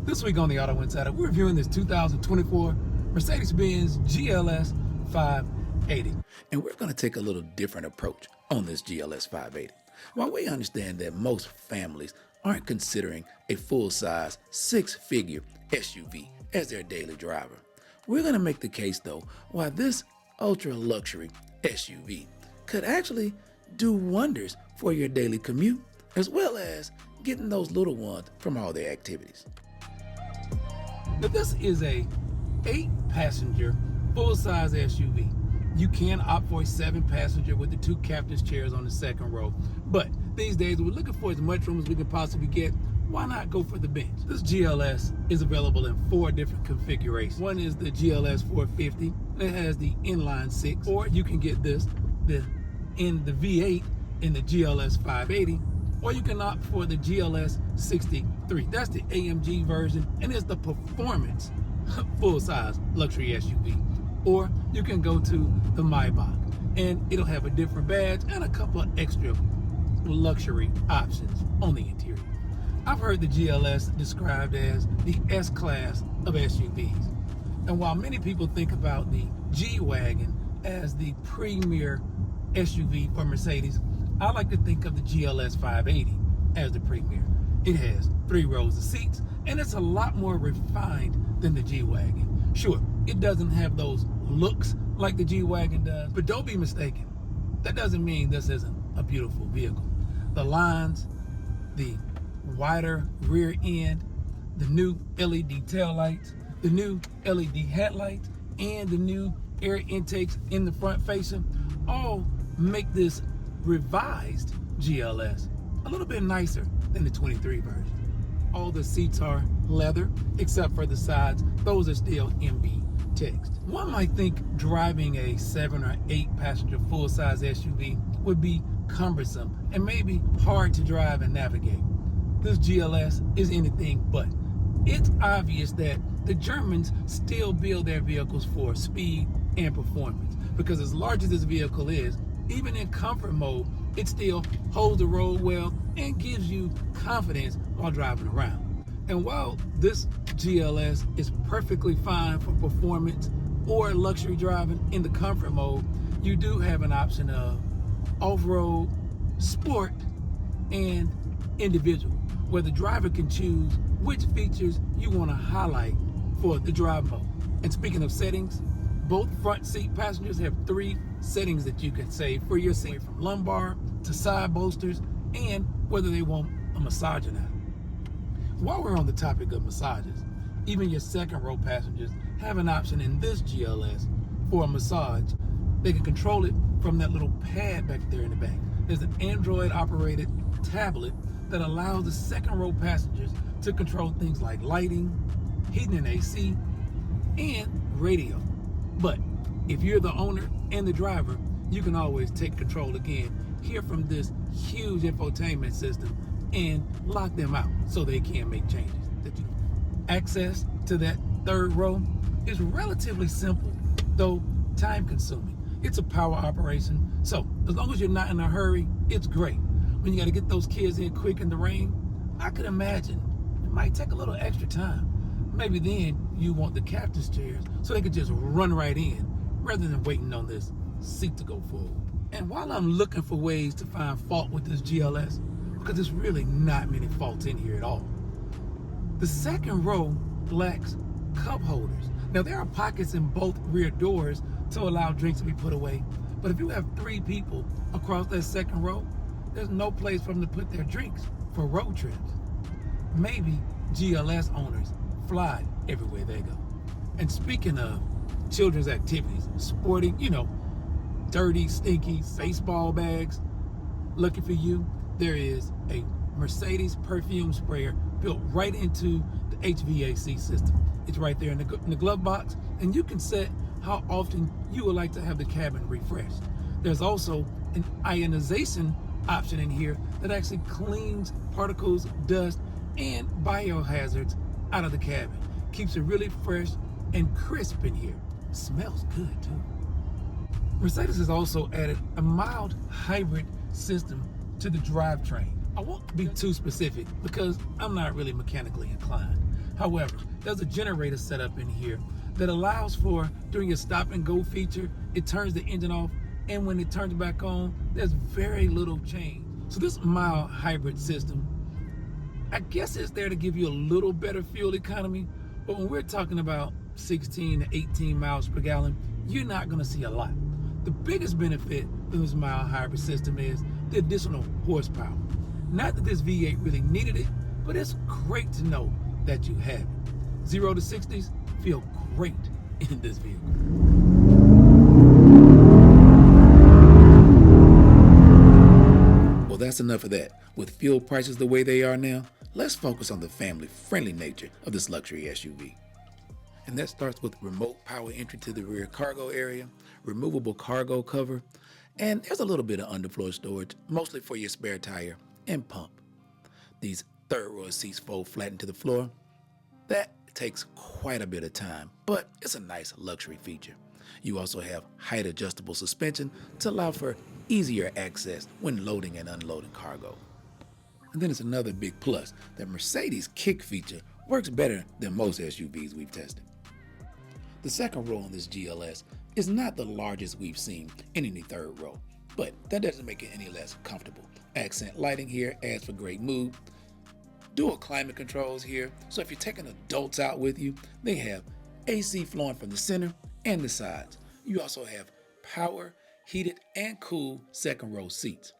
This week on the AutoNsider, we're reviewing this 2024 Mercedes-Benz GLS580. And we're going to take a little different approach on this GLS580. While we understand that most families aren't considering a full-size, six-figure SUV as their daily driver, we're going to make the case, though, why this ultra-luxury SUV could actually do wonders for your daily commute, as well as getting those little ones from all their activities. Now, this is a 8-passenger full-size SUV. You can opt for a 7-passenger with the 2 captain's chairs on the second row. But these days, we're looking for as much room as we can possibly get. Why not go for the bench? This GLS is available in 4 different configurations. One is the GLS450. It has the inline 6. Or you can get this in the V8 in the GLS580. Or you can opt for the GLS63. That's the AMG version, and it's the performance full-size luxury SUV. Or you can go to the Maybach, and it'll have a different badge and a couple of extra luxury options on the interior. I've heard the GLS described as the S-Class of SUVs. And while many people think about the G-Wagon as the premier SUV for Mercedes, I like to think of the GLS580 as the premier. It has 3 rows of seats, and it's a lot more refined than the G-Wagon. Sure, it doesn't have those looks like the G-Wagon does, but don't be mistaken. That doesn't mean this isn't a beautiful vehicle. The lines, the wider rear end, the new LED taillights, the new LED headlights, and the new air intakes in the front facing all make this revised GLS a little bit nicer than the 23 version. All the seats are leather except for the sides. Those are still MB text. One might think driving a 7 or 8 passenger full-size SUV would be cumbersome and maybe hard to drive and navigate. This GLS is anything but. It's obvious that the Germans still build their vehicles for speed and performance, because as large as this vehicle is, even in comfort mode, it still holds the road well and gives you confidence while driving around. And while this GLS is perfectly fine for performance or luxury driving in the comfort mode, you do have an option of off-road, sport, and individual, where the driver can choose which features you want to highlight for the drive mode. And speaking of settings, both front seat passengers have 3 settings that you can save for your seat, from lumbar to side bolsters, and whether they want a massage or not. While we're on the topic of massages, even your second row passengers have an option in this GLS for a massage. They can control it from that little pad back there in the back. There's an Android operated tablet that allows the second row passengers to control things like lighting, heating and AC, and radio. But if you're the owner and the driver, you can always take control again, hear from this huge infotainment system, and lock them out so they can't make changes. Access to that third row is relatively simple, though time consuming. It's a power operation, so as long as you're not in a hurry, it's great. When you got to get those kids in quick in the rain, I could imagine it might take a little extra time. Maybe then you want the captain's chairs so they could just run right in rather than waiting on this seat to go forward. And while I'm looking for ways to find fault with this GLS, because there's really not many faults in here at all, the second row lacks cup holders. Now, there are pockets in both rear doors to allow drinks to be put away, but if you have 3 people across that second row, there's no place for them to put their drinks for road trips. Maybe GLS owners fly everywhere they go. And speaking of children's activities, sporting, dirty, stinky baseball bags, lucky for you, there is a Mercedes perfume sprayer built right into the HVAC system. It's right there in the glove box, and you can set how often you would like to have the cabin refreshed. There's also an ionization option in here that actually cleans particles, dust, and biohazards out of the cabin. Keeps it really fresh and crisp in here. Smells good too. Mercedes has also added a mild hybrid system to the drivetrain. I won't be too specific because I'm not really mechanically inclined. However, there's a generator set up in here that allows for, during your stop and go feature, it turns the engine off, and when it turns back on, there's very little change. So this mild hybrid system, I guess it's there to give you a little better fuel economy, but when we're talking about 16 to 18 miles per gallon, you're not gonna see a lot. The biggest benefit of this mild hybrid system is the additional horsepower. Not that this V8 really needed it, but it's great to know that you have it. 0 to 60s feel great in this vehicle. Well, that's enough of that. With fuel prices the way they are now, let's focus on the family-friendly nature of this luxury SUV. And that starts with remote power entry to the rear cargo area, removable cargo cover, and there's a little bit of underfloor storage, mostly for your spare tire and pump. These third row seats fold flat into the floor. That takes quite a bit of time, but it's a nice luxury feature. You also have height adjustable suspension to allow for easier access when loading and unloading cargo. And then it's another big plus that Mercedes kick feature works better than most SUVs we've tested. The second row on this GLS is not the largest we've seen in any third row, but that doesn't make it any less comfortable. Accent lighting here adds for great mood. Dual climate controls here, so if you're taking adults out with you, they have AC flowing from the center and the sides. You also have power, heated, and cool second row seats.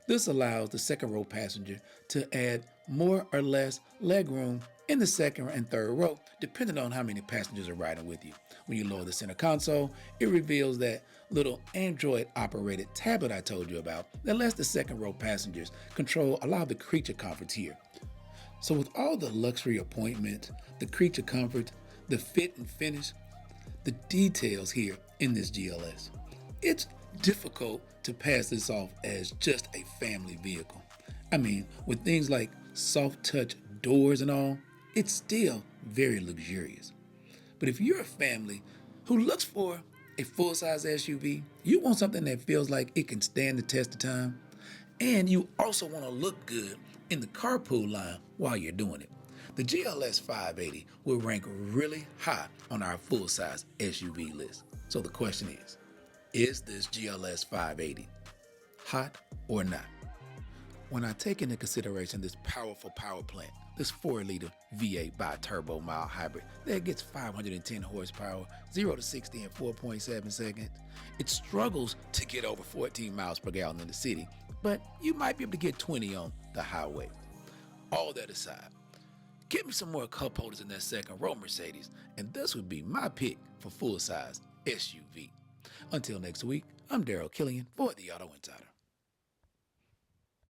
This allows the second row passenger to add more or less legroom in the second and third row, depending on how many passengers are riding with you. When you lower the center console, it reveals that little Android-operated tablet I told you about that lets the second row passengers control a lot of the creature comforts here. So with all the luxury appointments, the creature comforts, the fit and finish, the details here in this GLS, it's difficult to pass this off as just a family vehicle. I mean, with things like soft touch doors and all, it's still very luxurious. But if you're a family who looks for a full-size SUV, you want something that feels like it can stand the test of time, and you also want to look good in the carpool line while you're doing it, the GLS580 will rank really high on our full-size SUV list. So the question is this GLS580 hot or not? When I take into consideration this powerful power plant, this 4-liter V8 bi-turbo mild hybrid that gets 510 horsepower, 0 to 60 in 4.7 seconds, it struggles to get over 14 miles per gallon in the city, but you might be able to get 20 on the highway. All that aside, get me some more cup holders in that second row, Mercedes, and this would be my pick for full-size SUV. Until next week, I'm Daryl Killian for the Auto Insider.